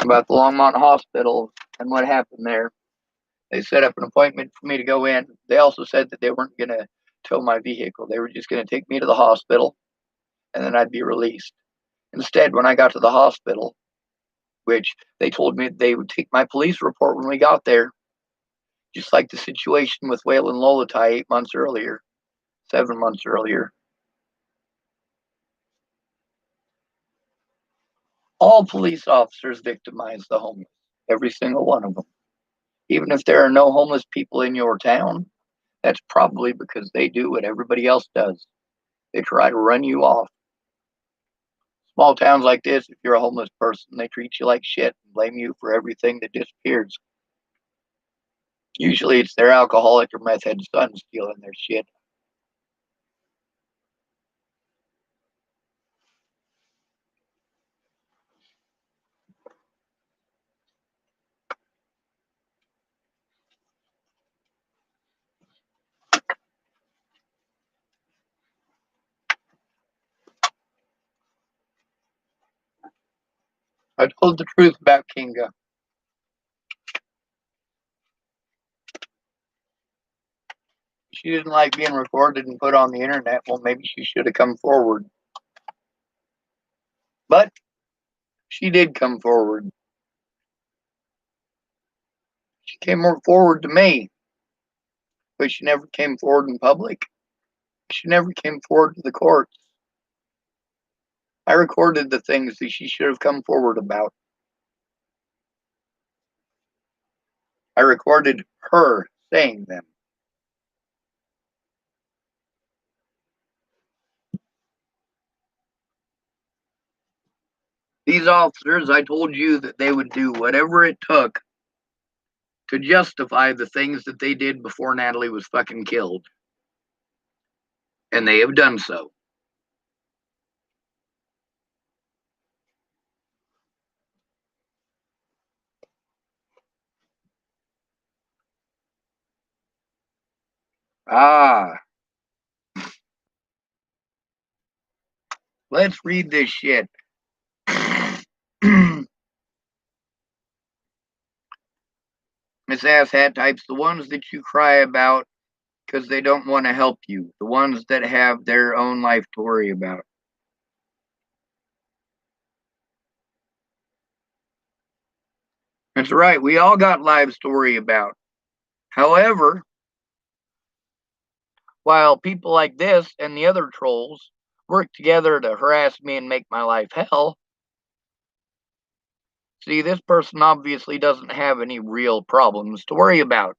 about the Longmont Hospital and what happened there. They set up an appointment for me to go in. They also said that they weren't going to tow my vehicle. They were just going to take me to the hospital and then I'd be released. Instead, when I got to the hospital, which they told me they would take my police report when we got there, just like the situation with Waylon Lolatai 8 months earlier, 7 months earlier. All police officers victimize the homeless, every single one of them. Even if there are no homeless people in your town, that's probably because they do what everybody else does. They try to run you off. Small towns like this, if you're a homeless person, they treat you like shit and blame you for everything that disappears. Usually it's their alcoholic or meth head son stealing their shit. I told the truth about Kinga. She didn't like being recorded and put on the internet. Well, maybe she should have come forward. But she did come forward. She came more forward to me, but she never came forward in public. She never came forward to the courts. I recorded the things that she should have come forward about. I recorded her saying them. These officers, I told you that they would do whatever it took to justify the things that they did before Natalie was fucking killed. And they have done so. Ah, let's read this shit. Miss Asshat types, the ones that you cry about because they don't want to help you, the ones that have their own life to worry about. That's right, we all got lives to worry about. However, while people like this and the other trolls work together to harass me and make my life hell, see, this person obviously doesn't have any real problems to worry about.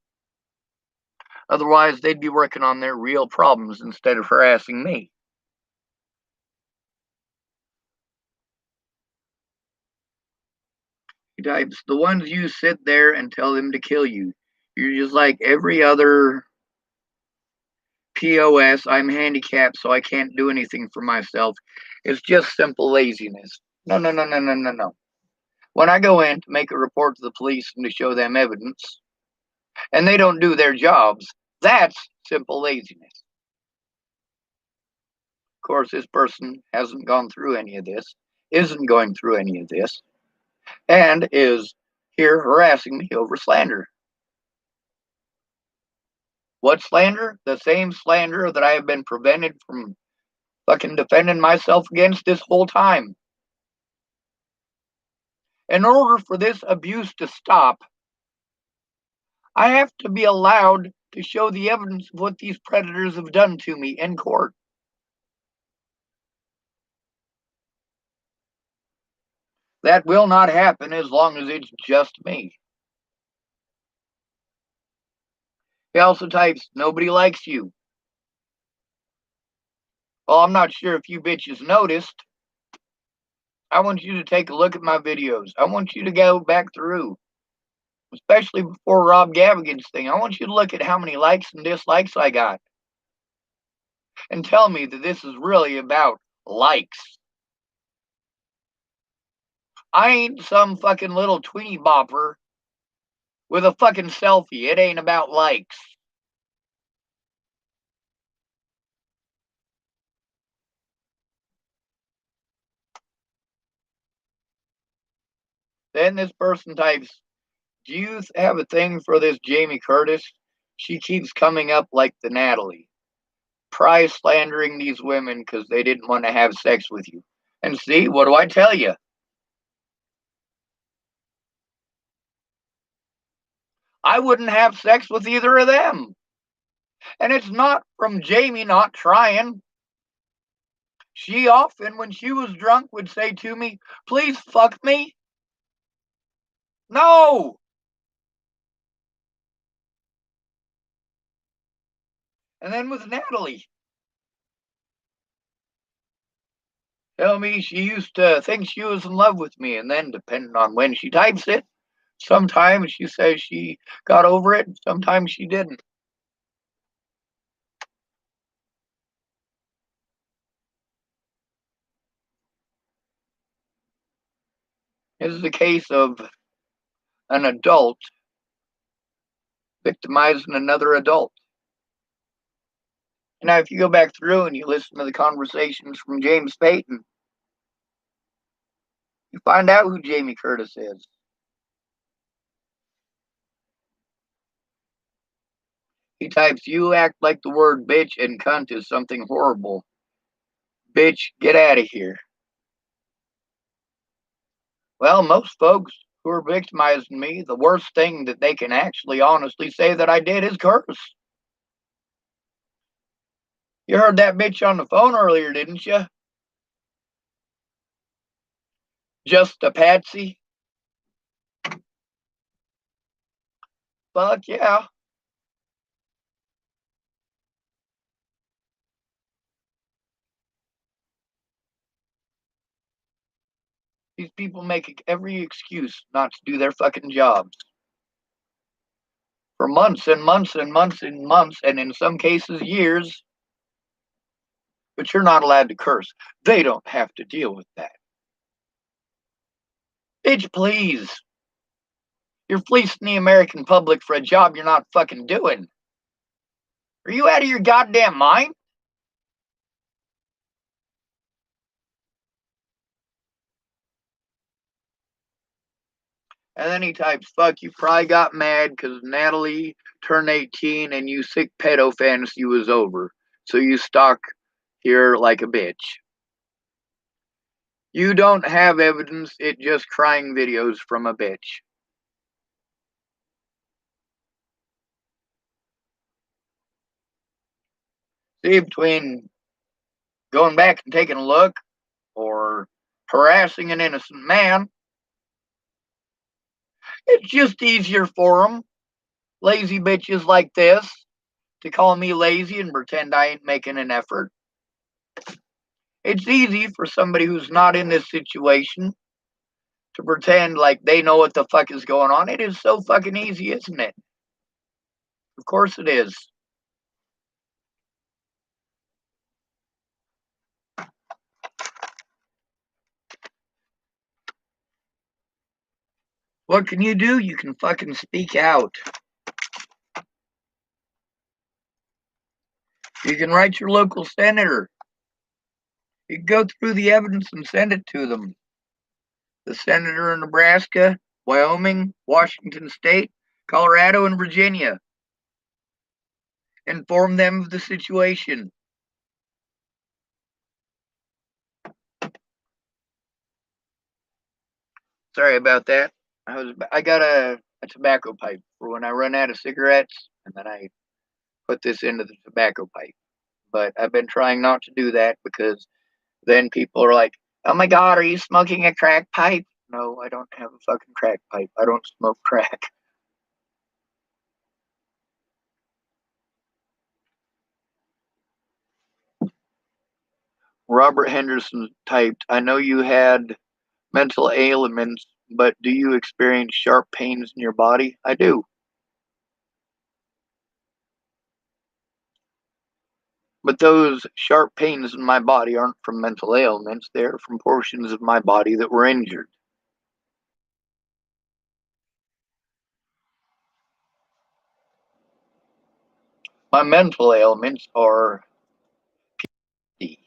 Otherwise, they'd be working on their real problems instead of harassing me. He types, the ones you sit there and tell them to kill you. You're just like every other POS. I'm handicapped, so I can't do anything for myself. It's just simple laziness. No, no, no, no, no, no, no. When I go in to make a report to the police and to show them evidence, and they don't do their jobs, that's simple laziness. Of course, this person hasn't gone through any of this, isn't going through any of this, and is here harassing me over slander. What slander? The same slander that I have been prevented from fucking defending myself against this whole time. In order for this abuse to stop, I have to be allowed to show the evidence of what these predators have done to me in court. That will not happen as long as it's just me. He also types, nobody likes you. Well, I'm not sure if you bitches noticed. I want you to take a look at my videos. I want you to go back through, especially before Rob Gavigan's thing. I want you to look at how many likes and dislikes I got and tell me that this is really about likes. I ain't some fucking little tweeny bopper with a fucking selfie. It ain't about likes. Then this person types, do you have a thing for this Jamie Curtis? She keeps coming up like the Natalie. Try slandering these women because they didn't want to have sex with you. And see, what do I tell you? I wouldn't have sex with either of them. And it's not from Jamie not trying. She often, when she was drunk, would say to me, please fuck me. No. And then with Natalie, tell me she used to think she was in love with me. And then, depending on when she types it, sometimes she says she got over it, and sometimes she didn't. This is a case of an adult victimizing another adult. Now, if you go back through and you listen to the conversations from James Payton, you find out who Jamie Curtis is. He types, you act like the word bitch and cunt is something horrible. Bitch, get out of here. Well, most folks who are victimizing me, the worst thing that they can actually honestly say that I did is curse. You heard that bitch on the phone earlier, didn't you? Just a patsy. Fuck yeah. These people make every excuse not to do their fucking jobs for months and months and months and months, and in some cases, years. But you're not allowed to curse. They don't have to deal with that. Bitch, please. You're fleecing the American public for a job you're not fucking doing. Are you out of your goddamn mind? And then he types, fuck, you probably got mad because Natalie turned 18 and you sick pedo fantasy was over. So you stalk here like a bitch. You don't have evidence, it just crying videos from a bitch. See, between going back and taking a look or harassing an innocent man, it's just easier for them, lazy bitches like this, to call me lazy and pretend I ain't making an effort. It's easy for somebody who's not in this situation to pretend like they know what the fuck is going on. It is so fucking easy, isn't it? Of course it is. What can you do? You can fucking speak out. You can write your local senator. You can go through the evidence and send it to them. The senator in Nebraska, Wyoming, Washington State, Colorado, and Virginia. Inform them of the situation. Sorry about that. I got a tobacco pipe for when I run out of cigarettes, and then I put this into the tobacco pipe. But I've been trying not to do that because then people are like, "Oh my God, are you smoking a crack pipe?" No, I don't have a fucking crack pipe. I don't smoke crack. Robert Henderson typed, "I know you had mental ailments, but do you experience sharp pains in your body?" I do. But those sharp pains in my body aren't from mental ailments, they're from portions of my body that were injured. My mental ailments are P.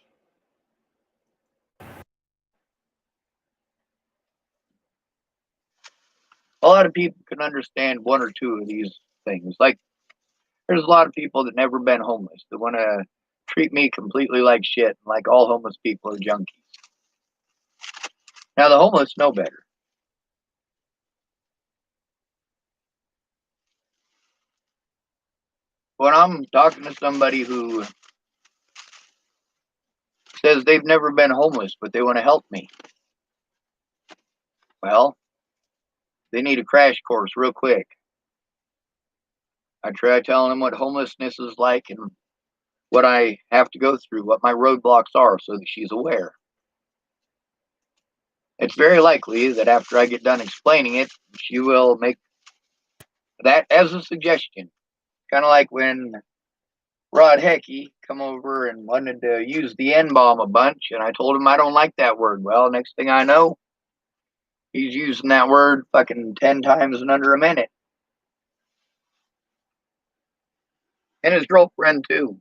A lot of people can understand one or two of these things. Like, there's a lot of people that never been homeless that want to treat me completely like shit, like all homeless people are junkies. Now, the homeless know better. When I'm talking to somebody who says they've never been homeless, but they want to help me, well, they need a crash course real quick. I try telling them what homelessness is like and what I have to go through, what my roadblocks are, so that she's aware. It's very likely that after I get done explaining it, she will make that as a suggestion. Kind of like when Rod Hecky come over and wanted to use the N-bomb a bunch, and I told him I don't like that word. Well, next thing I know, he's using that word fucking 10 times in under a minute. And his girlfriend, too.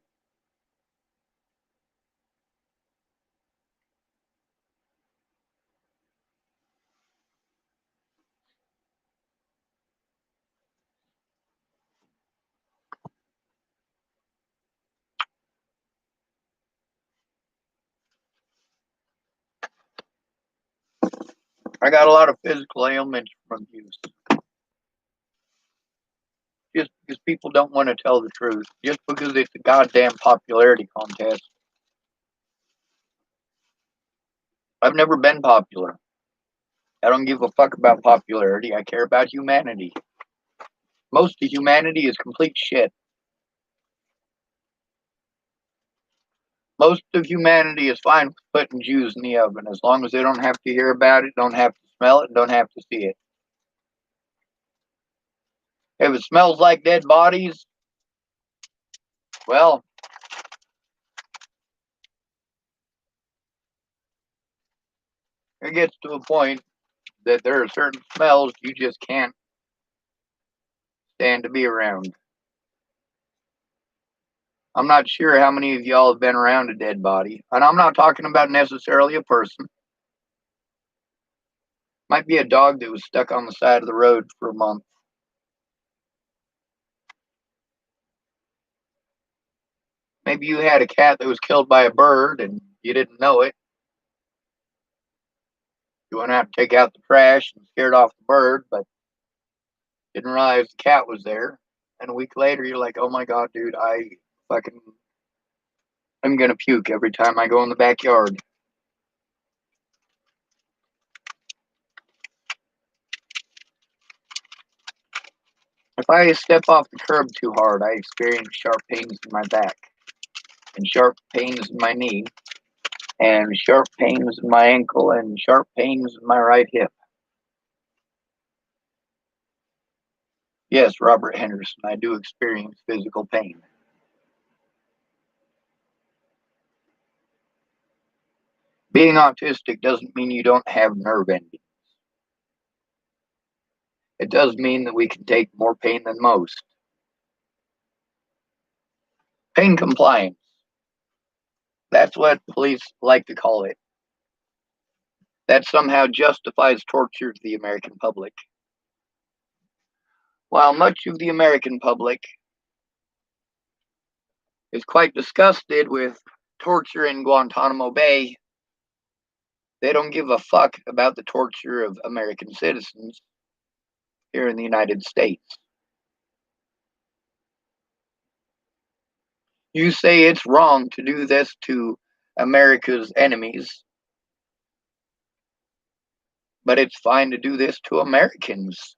I got a lot of physical ailments from abuse. Just because people don't want to tell the truth. Just because it's a goddamn popularity contest. I've never been popular. I don't give a fuck about popularity. I care about humanity. Most of humanity is complete shit. Most of humanity is fine with putting Jews in the oven as long as they don't have to hear about it, don't have to smell it, don't have to see it. If it smells like dead bodies, well, it gets to a point that there are certain smells you just can't stand to be around. I'm not sure how many of y'all have been around a dead body, and I'm not talking about necessarily a person. Might be a dog that was stuck on the side of the road for a month. Maybe you had a cat that was killed by a bird and you didn't know it. You went out to take out the trash and scared off the bird, but didn't realize the cat was there. And a week later, you're like, oh my God, dude, I'm going to puke every time I go in the backyard. If I step off the curb too hard, I experience sharp pains in my back, and sharp pains in my knee, and sharp pains in my ankle, and sharp pains in my right hip. Yes, Robert Henderson, I do experience physical pain. Being autistic doesn't mean you don't have nerve endings. It does mean that we can take more pain than most. Pain compliance. That's what police like to call it. That somehow justifies torture to the American public. While much of the American public is quite disgusted with torture in Guantanamo Bay, they don't give a fuck about the torture of American citizens here in the United States. You say it's wrong to do this to America's enemies, but it's fine to do this to Americans.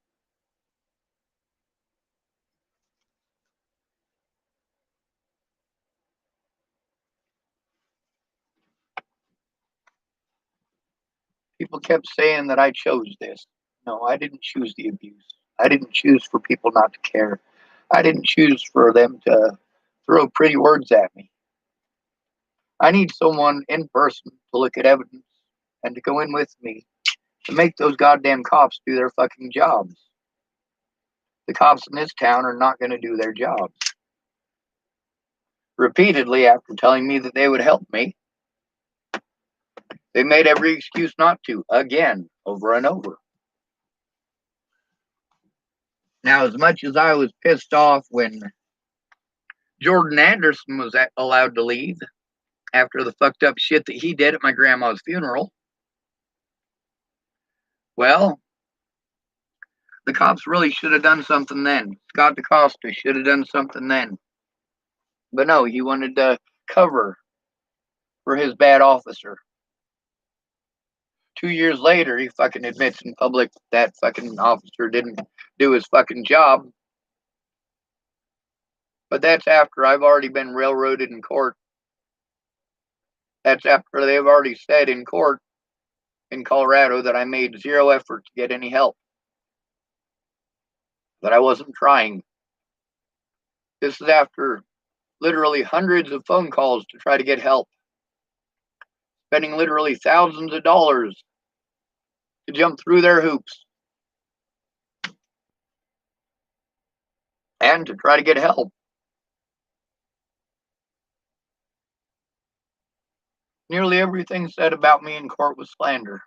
People kept saying that I chose this. No, I didn't choose the abuse. I didn't choose for people not to care. I didn't choose for them to throw pretty words at me. I need someone in person to look at evidence and to go in with me to make those goddamn cops do their fucking jobs. The cops in this town are not going to do their jobs. Repeatedly, after telling me that they would help me, they made every excuse not to, again, over and over. Now, as much as I was pissed off when Jordan Anderson was allowed to leave after the fucked up shit that he did at my grandma's funeral, well, the cops really should have done something then. Scott DaCosta should have done something then. But no, he wanted to cover for his bad officer. 2 years later, he fucking admits in public that fucking officer didn't do his fucking job. But that's after I've already been railroaded in court. That's after they've already said in court in Colorado that I made zero effort to get any help, that I wasn't trying. This is after literally hundreds of phone calls to try to get help, spending literally thousands of dollars to jump through their hoops and to try to get help. Nearly everything said about me in court was slander.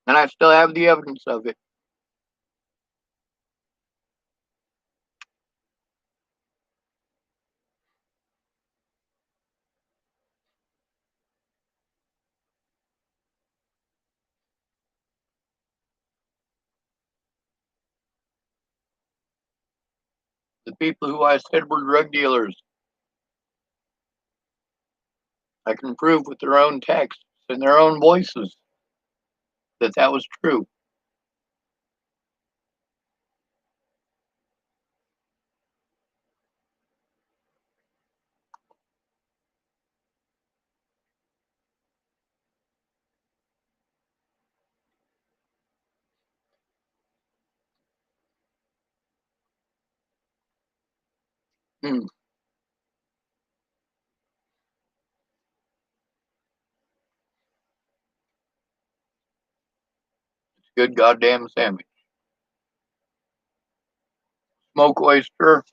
And I still have the evidence of it. The people who I said were drug dealers, I can prove with their own texts and their own voices. that that was true. Hmm. Good goddamn sandwich. Smoked oyster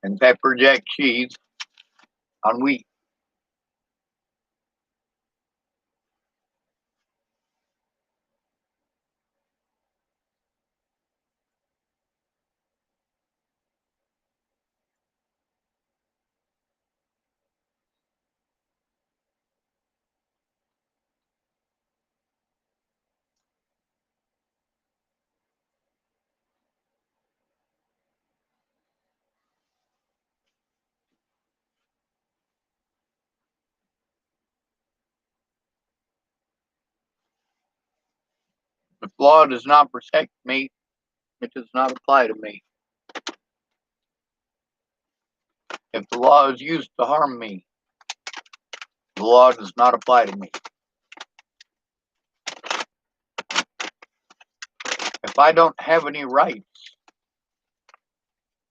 and pepper jack cheese on wheat. If the law does not protect me, it does not apply to me. If the law is used to harm me, the law does not apply to me. If I don't have any rights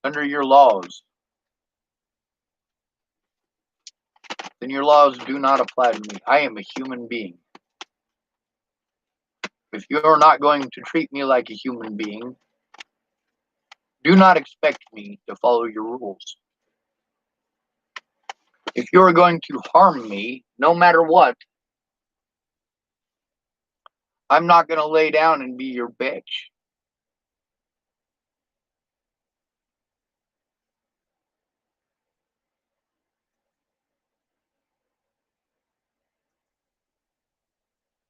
under your laws, then your laws do not apply to me. I am a human being. If you're not going to treat me like a human being, do not expect me to follow your rules. If you're going to harm me, no matter what, I'm not going to lay down and be your bitch.